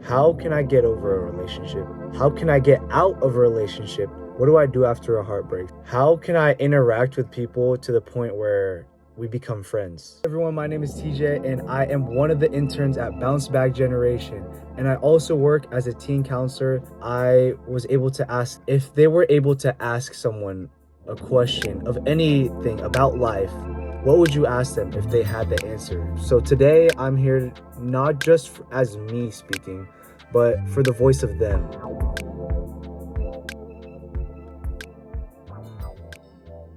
How can I get over a relationship? How can I get out of a relationship? What do I do after a heartbreak? How can I interact with people to the point where we become friends? Everyone, my name is TJ and I am one of the interns at Back Generation. And I also work as a teen counselor. I was able to ask if they were able to ask someone a question of anything about life, what would you ask them if they had the answer? So today I'm here not just as me speaking, but for the voice of them.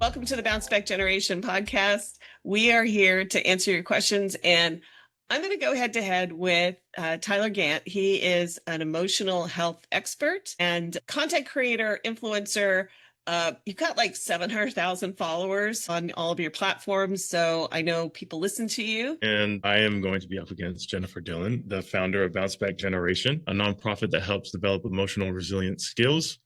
Welcome to the Back Generation podcast. We are here to answer your questions, and I'm going to go head to head with Tyler Gant. He is an emotional health expert and content creator, influencer. You've got like 700,000 followers on all of your platforms, so I know people listen to you. And I am going to be up against Jennifer Dillon, the founder of Back Generation, a nonprofit that helps develop emotional resilience skills.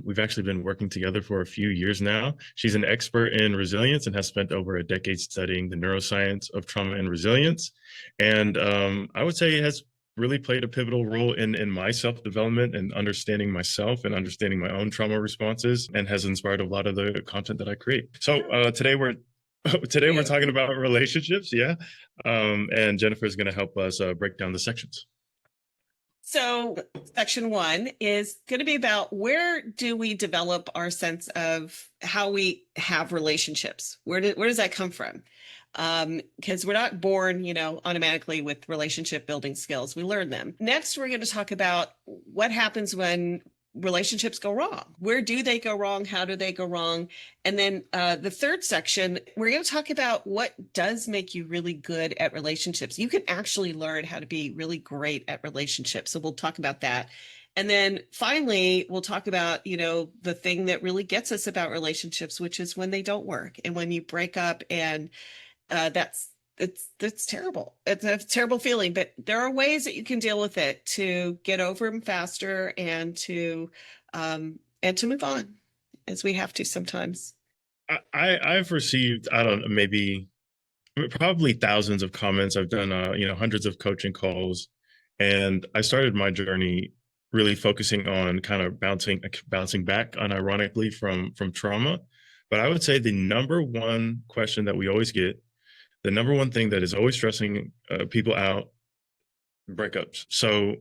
We've actually been working together for a few years now. She's an expert in resilience and has spent over a decade studying the neuroscience of trauma and resilience. And I would say it has really played a pivotal role in my self-development and understanding myself and understanding my own trauma responses, and has inspired a lot of the content that I create. So today we're talking about relationships, and Jennifer is going to help us break down the sections. So section 1 is going to be about where do we develop our sense of how we have relationships? Where does that come from? Because we're not born, automatically with relationship building skills. We learn them. Next, we're going to talk about what happens when relationships go wrong. Where do they go wrong? How do they go wrong? And then the third section, we're going to talk about what does make you really good at relationships. You can actually learn how to be really great at relationships. So we'll talk about that. And then finally, we'll talk about, the thing that really gets us about relationships, which is when they don't work and when you break up, and that's terrible. It's a terrible feeling, but there are ways that you can deal with it to get over them faster and to move on, as we have to sometimes. I've received, I don't know, maybe probably thousands of comments. I've done, hundreds of coaching calls, and I started my journey really focusing on kind of bouncing back, unironically, from trauma. But I would say the number one question that we always get, the number one thing that is always stressing people out, breakups. So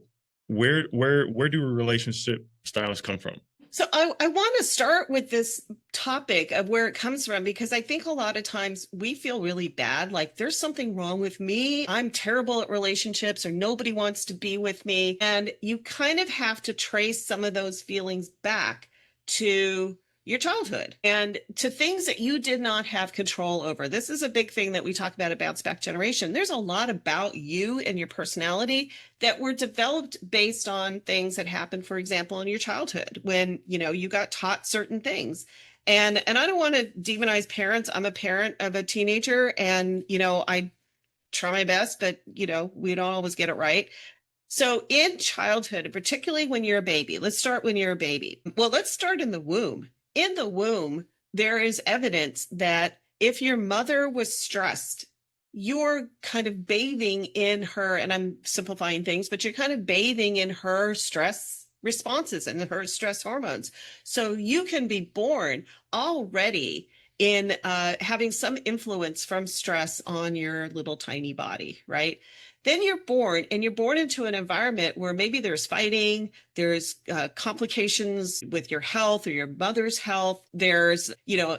where do relationship styles come from? So I want to start with this topic of where it comes from, because I think a lot of times we feel really bad, like there's something wrong with me. I'm terrible at relationships, or nobody wants to be with me. And you kind of have to trace some of those feelings back to your childhood and to things that you did not have control over. This is a big thing that we talk about Back Generation. There's a lot about you and your personality that were developed based on things that happened, for example, in your childhood when, you got taught certain things. And I don't want to demonize parents. I'm a parent of a teenager, and, I try my best, but, we don't always get it right. So in childhood, particularly when you're a baby, let's start when you're a baby. Well, let's start in the womb. In the womb, there is evidence that if your mother was stressed, you're kind of bathing in her, and I'm simplifying things, but you're kind of bathing in her stress responses and her stress hormones. So you can be born already in having some influence from stress on your little tiny body, right? Then you're born, and you're born into an environment where maybe there's fighting, there's complications with your health or your mother's health, there's,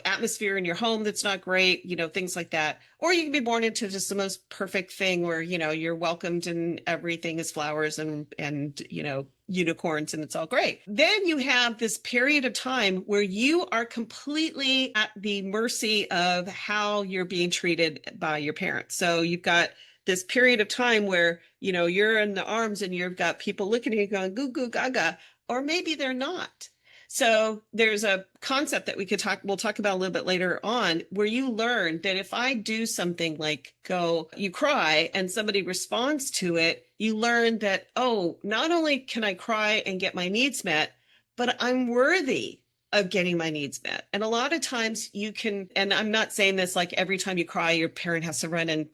atmosphere in your home that's not great, things like that. Or you can be born into just the most perfect thing where, you're welcomed and everything is flowers and unicorns and it's all great. Then you have this period of time where you are completely at the mercy of how you're being treated by your parents. So you've got this period of time where, you're in the arms and you've got people looking at you going, goo, goo, gaga, or maybe they're not. So there's a concept that we'll talk about a little bit later on, where you learn that if I do something like you cry and somebody responds to it, you learn that, oh, not only can I cry and get my needs met, but I'm worthy of getting my needs met. And a lot of times you can, and I'm not saying this like every time you cry, your parent has to run and,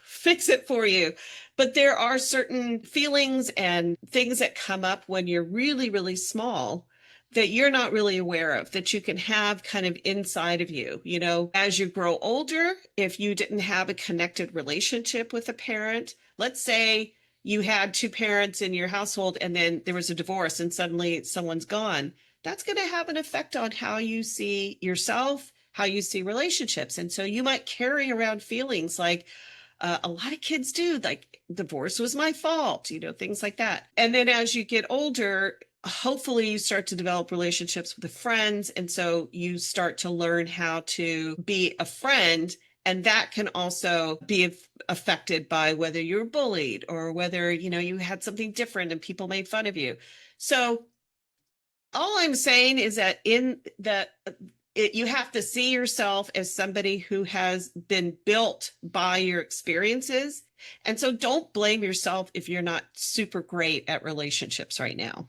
fix it for you. But there are certain feelings and things that come up when you're really, really small that you're not really aware of, that you can have kind of inside of you. You know, as you grow older, if you didn't have a connected relationship with a parent, let's say you had two parents in your household and then there was a divorce and suddenly someone's gone, that's going to have an effect on how you see yourself, how you see relationships. And so you might carry around feelings like, a lot of kids do, like divorce was my fault, you know, things like that. And then as you get older, hopefully you start to develop relationships with the friends. And so you start to learn how to be a friend. And that can also be affected by whether you're bullied or whether, you know, you had something different and people made fun of you. So all I'm saying is that you have to see yourself as somebody who has been built by your experiences. And so don't blame yourself if you're not super great at relationships right now.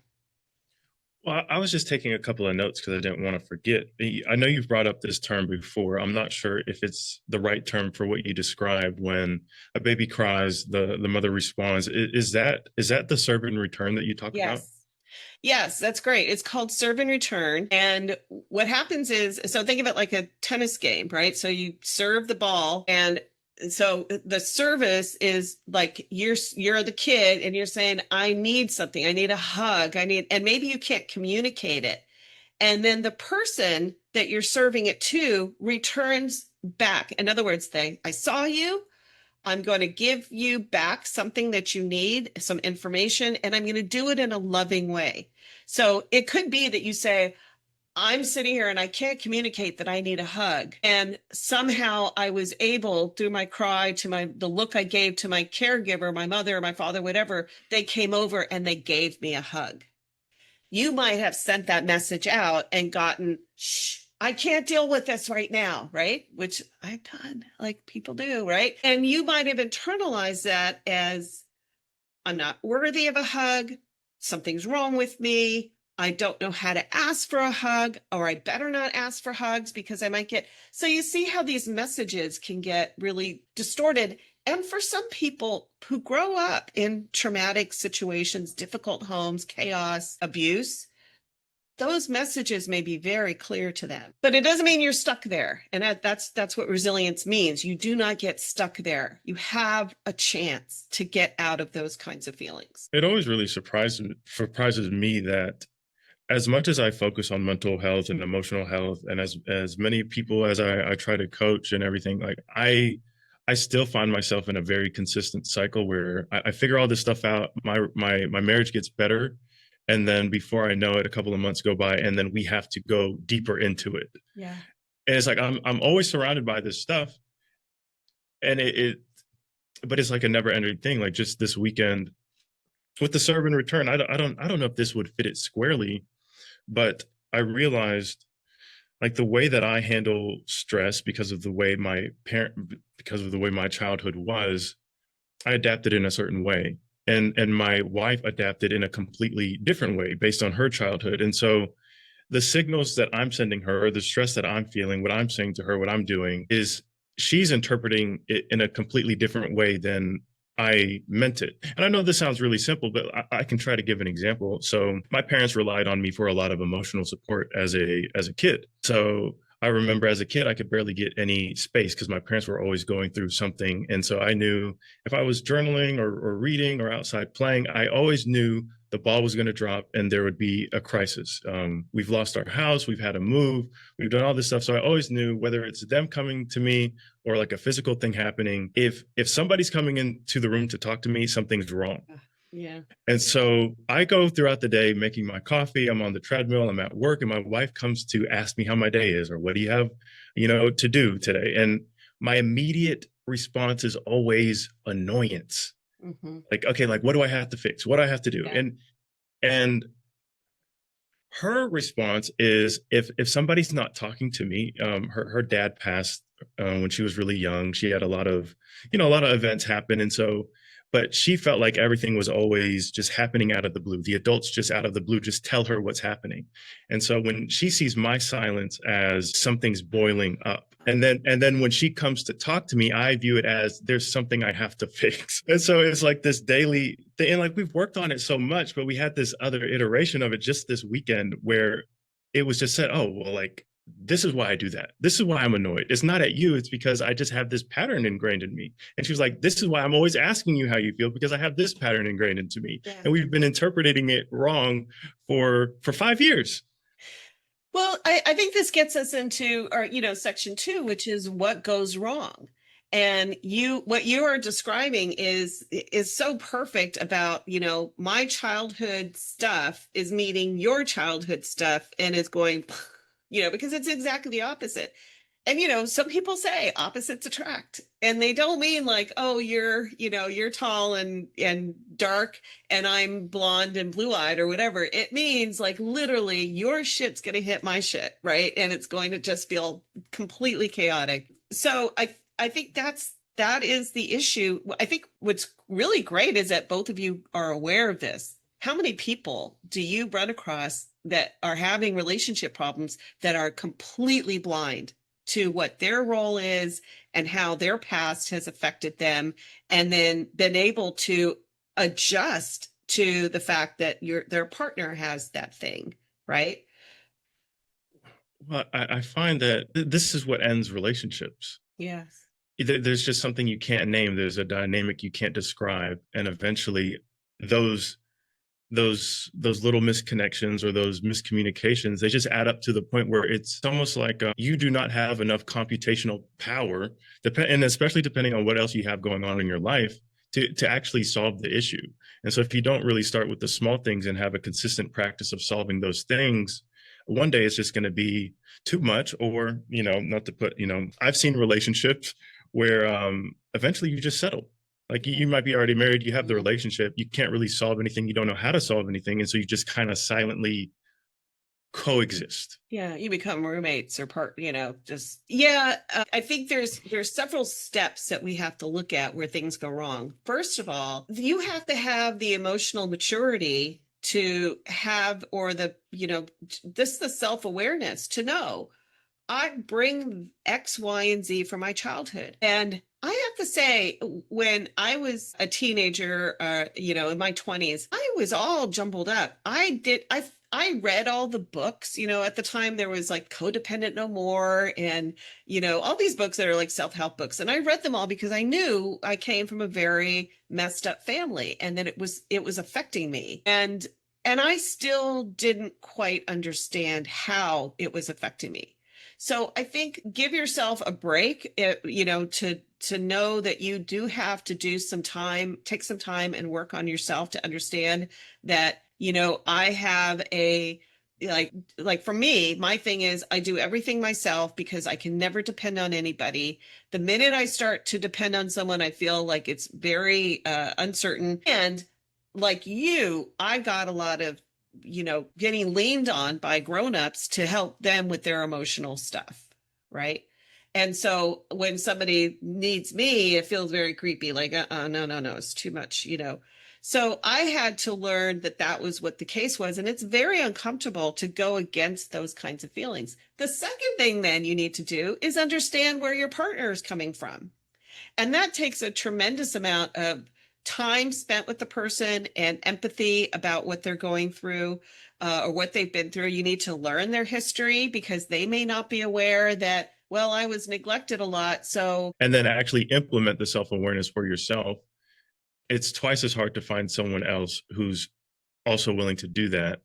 Well, I was just taking a couple of notes because I didn't want to forget. I know you've brought up this term before. I'm not sure if it's the right term for what you described when a baby cries, the mother responds. Is that the serve and return that you talk about? Yes, that's great. It's called serve and return. And what happens is, so think of it like a tennis game, right? So you serve the ball, and so the service is like you're the kid and you're saying, I need something. I need a hug. And maybe you can't communicate it. And then the person that you're serving it to returns back. In other words, I saw you. I'm going to give you back something that you need, some information, and I'm going to do it in a loving way. So it could be that you say, I'm sitting here and I can't communicate that I need a hug. And somehow I was able, through my cry, to the look I gave to my caregiver, my mother, my father, whatever, they came over and they gave me a hug. You might have sent that message out and gotten, shh, I can't deal with this right now, right? Which I've done, like people do, right? And you might have internalized that as, I'm not worthy of a hug. Something's wrong with me. I don't know how to ask for a hug, or I better not ask for hugs because I might get. So you see how these messages can get really distorted. And for some people who grow up in traumatic situations, difficult homes, chaos, abuse, those messages may be very clear to them, but it doesn't mean you're stuck there. And that's what resilience means. You do not get stuck there. You have a chance to get out of those kinds of feelings. It always really surprises me that as much as I focus on mental health and emotional health, and as many people as I try to coach and everything, like I still find myself in a very consistent cycle where I figure all this stuff out. My marriage gets better. And then before I know it, a couple of months go by, and then we have to go deeper into it. Yeah. And it's like I'm always surrounded by this stuff, and but it's like a never-ending thing. Like just this weekend with the serve and return, I don't know if this would fit it squarely, but I realized like the way that I handle stress because of the way my childhood was, I adapted in a certain way. And my wife adapted in a completely different way based on her childhood. And so the signals that I'm sending her, or the stress that I'm feeling, what I'm saying to her, what I'm doing, is she's interpreting it in a completely different way than I meant it. And I know this sounds really simple, but I can try to give an example. So my parents relied on me for a lot of emotional support as a kid. So I remember as a kid, I could barely get any space because my parents were always going through something. And so I knew if I was journaling or reading or outside playing, I always knew the ball was going to drop and there would be a crisis. We've lost our house. We've had to move. We've done all this stuff. So I always knew whether it's them coming to me or like a physical thing happening, if somebody's coming into the room to talk to me, something's wrong. Yeah. And so I go throughout the day making my coffee. I'm on the treadmill. I'm at work, and my wife comes to ask me how my day is or what do you have, to do today. And my immediate response is always annoyance. Mm-hmm. Like, okay, like what do I have to fix? What do I have to do? Yeah. And her response is if somebody's not talking to me, her dad passed when she was really young. She had a lot of events happen, and so but she felt like everything was always just happening out of the blue. The adults just out of the blue just tell her what's happening. And so when she sees my silence as something's boiling up, and then when she comes to talk to me, I view it as there's something I have to fix. And so it's like this daily thing. And like we've worked on it so much, but we had this other iteration of it just this weekend where it was just said, oh, well, like, this is why I do that. This is why I'm annoyed. It's not at you. It's because I just have this pattern ingrained in me. And she was like, this is why I'm always asking you how you feel, because I have this pattern ingrained into me. Yeah. And we've been interpreting it wrong for 5 years. Well, I think this gets us into our, section 2, which is what goes wrong. And what you are describing is so perfect about, my childhood stuff is meeting your childhood stuff and is going, because it's exactly the opposite. And, some people say opposites attract, and they don't mean like, oh, you're tall and dark and I'm blonde and blue eyed or whatever. It means like literally your shit's going to hit my shit. Right. And it's going to just feel completely chaotic. So I think that is the issue. I think what's really great is that both of you are aware of this. How many people do you run across that are having relationship problems that are completely blind to what their role is and how their past has affected them, and then been able to adjust to the fact that their partner has that thing, right? Well, I find that this is what ends relationships. Yes. There's just something you can't name. There's a dynamic you can't describe. And eventually those little misconnections or those miscommunications, they just add up to the point where it's almost like you do not have enough computational power, and especially depending on what else you have going on in your life, to actually solve the issue. And so if you don't really start with the small things and have a consistent practice of solving those things, one day it's just going to be too much, or, not to put, I've seen relationships where eventually you just settle. Like you might be already married, you have the relationship, you can't really solve anything, you don't know how to solve anything. And so you just kind of silently coexist. Yeah, you become roommates or I think there's several steps that we have to look at where things go wrong. First of all, you have to have the emotional maturity to have, or the self-awareness to know, I bring X, Y, and Z from my childhood. And I have to say, when I was a teenager, in my 20s, I was all jumbled up. I read all the books, at the time there was like Codependent No More and, all these books that are like self-help books. And I read them all because I knew I came from a very messed up family and that it was affecting me. And I still didn't quite understand how it was affecting me. So I think give yourself a break, to know that you do have to take some time and work on yourself to understand that, I have like for me, my thing is I do everything myself because I can never depend on anybody. The minute I start to depend on someone, I feel like it's very uncertain. And like you, I got a lot of getting leaned on by grownups to help them with their emotional stuff. Right. And so when somebody needs me, it feels very creepy. Like, no, it's too much, So I had to learn that was what the case was. And it's very uncomfortable to go against those kinds of feelings. The second thing then you need to do is understand where your partner is coming from. And that takes a tremendous amount of time spent with the person and empathy about what they're going through or what they've been through. You need to learn their history because they may not be aware that, well, I was neglected a lot. So, and then actually implement the self-awareness for yourself. It's twice as hard to find someone else who's also willing to do that.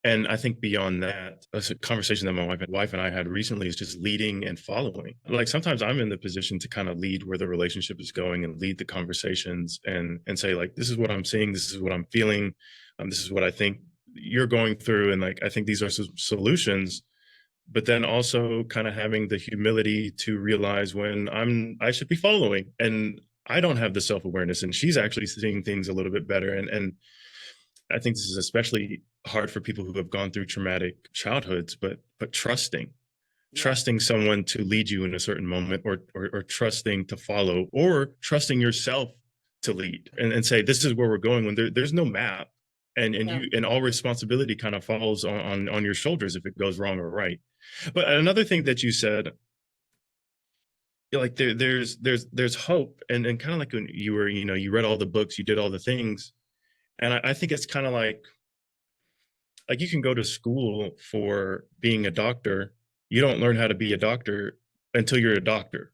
And I think beyond that, that's a conversation that my wife and I had recently, is just leading and following. Like sometimes I'm in the position to kind of lead where the relationship is going and lead the conversations and say like, this is what I'm seeing. This is what I'm feeling. This is what I think you're going through. And like, I think these are some solutions, but then also kind of having the humility to realize when I should be following and I don't have the self-awareness and she's actually seeing things a little bit better. And I think this is especially hard for people who have gone through traumatic childhoods, but trusting someone to lead you in a certain moment or trusting to follow or trusting yourself to lead and say, this is where we're going, when there's no map, and Yeah. you, and all responsibility kind of falls on your shoulders if it goes wrong or right. But another thing that you said, like there's hope, and kind of like when you were, you read all the books, you did all the things, and I think it's kind of like you can go to school for being a doctor. You don't learn how to be a doctor until you're a doctor.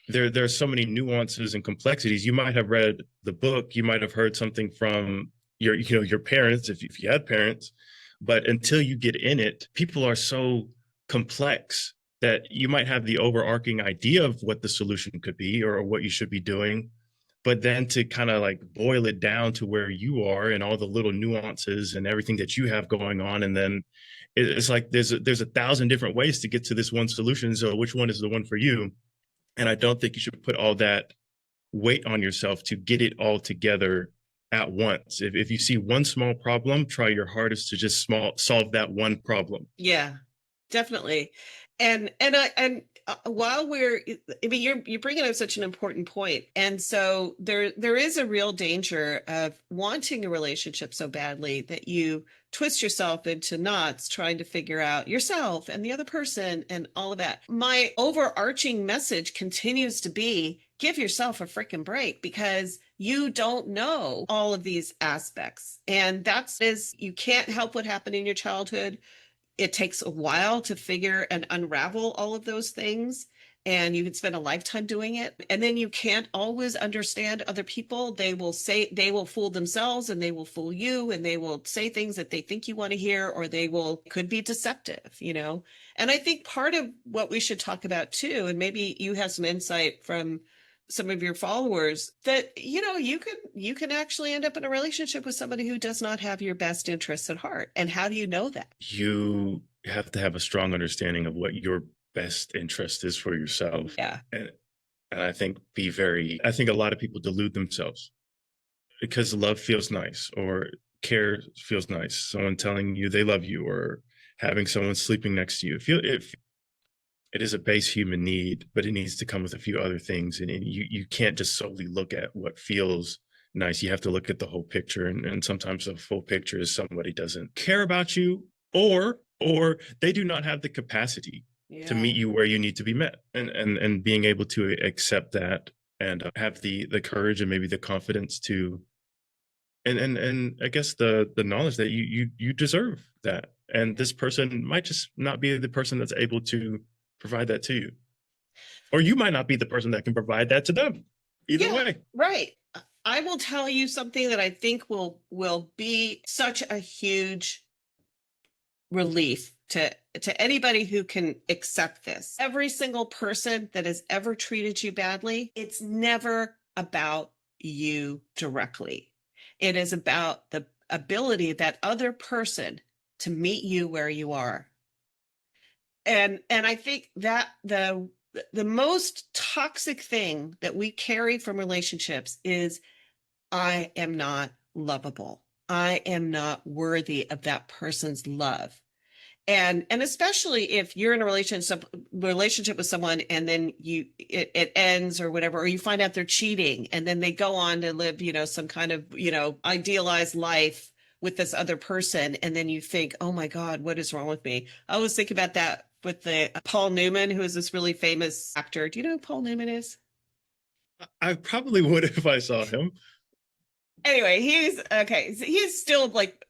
There's so many nuances and complexities. You might have read the book, you might have heard something from your parents, if you had parents, but until you get in it, people are so complex that you might have the overarching idea of what the solution could be or what you should be doing, but then to kind of like boil it down to where you are and all the little nuances and everything that you have going on, and then it's like there's a thousand different ways to get to this one solution, so which one is the one for you? And I don't think you should put all that weight on yourself to get it all together at once. If you see one small problem, try your hardest to just solve that one problem. Yeah, definitely. And while I mean, you're bringing up such an important point, and so there is a real danger of wanting a relationship so badly that you twist yourself into knots trying to figure out yourself and the other person and all of that. My overarching message continues to be, give yourself a freaking break, because you don't know all of these aspects, and you can't help what happened in your childhood. It takes a while to figure and unravel all of those things, and you can spend a lifetime doing it. And then you can't always understand other people. They will fool themselves, and they will fool you, and they will say things that they think you want to hear, or could be deceptive, And I think part of what we should talk about too, and maybe you have some insight from some of your followers, that you can actually end up in a relationship with somebody who does not have your best interests at heart. And how do you know that? You have to have a strong understanding of what your best interest is for yourself. Yeah. And I think I think a lot of people delude themselves because love feels nice, or care feels nice. Someone telling you they love you, or having someone sleeping next to you. It is a base human need, but it needs to come with a few other things. And you can't just solely look at what feels nice. You have to look at the whole picture. And sometimes the full picture is somebody doesn't care about you, or they do not have the capacity to meet you where you need to be met. And being able to accept that, and have the courage and maybe the confidence to, and I guess the knowledge that you deserve that. And this person might just not be the person that's able to provide that to you, or you might not be the person that can provide that to them. Either way, right. I will tell you something that I think will be such a huge relief to anybody who can accept this. Every single person that has ever treated you badly, it's never about you directly. It is about the ability of that other person to meet you where you are. And I think that the most toxic thing that we carry from relationships is, I am not lovable. I am not worthy of that person's love. And especially if you're in a relationship with someone, and then it ends or whatever, or you find out they're cheating, and then they go on to live, some kind of, idealized life with this other person. And then you think, oh my God, what is wrong with me? I always think about that with the Paul Newman, who is this really famous actor. Do you know who Paul Newman is? I probably would if I saw him. Anyway, he's still like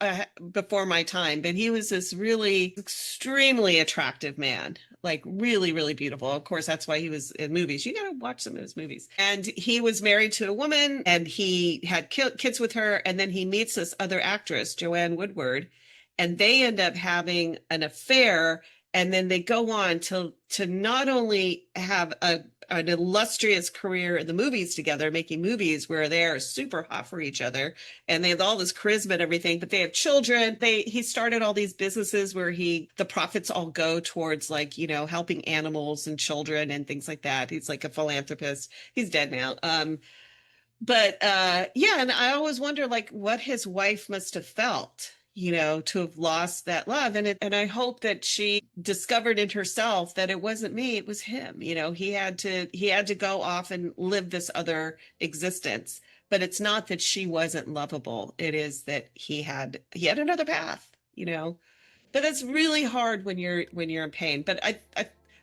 before my time, but he was this really extremely attractive man, like really, really beautiful. Of course, that's why he was in movies. You got to watch some of his movies. And he was married to a woman, and he had kids with her. And then he meets this other actress, Joanne Woodward, and they end up having an affair. And then they go on to not only have an illustrious career in the movies together, making movies where they are super hot for each other, and they have all this charisma and everything, but they have children. He started all these businesses where the profits all go towards, like, helping animals and children and things like that. He's like a philanthropist. He's dead now. But and I always wonder, like, what his wife must have felt, to have lost that love. And I hope that she discovered in herself that it wasn't me, it was him. He had to go off and live this other existence. but it's not that she wasn't lovable. It is that he had another path, but it's really hard when you're in pain. But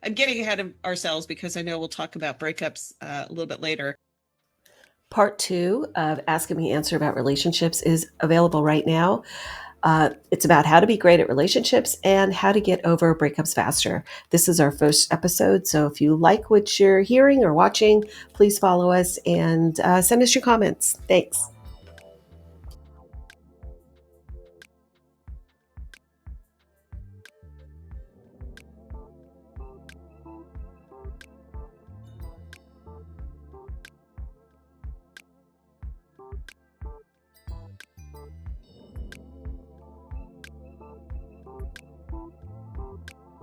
I'm getting ahead of ourselves because I know we'll talk about breakups a little bit later. Part 2 of Asking Me Answer About Relationships is available right now. It's about how to be great at relationships and how to get over breakups faster. This is our first episode, so if you like what you're hearing or watching, please follow us and send us your comments. Thanks.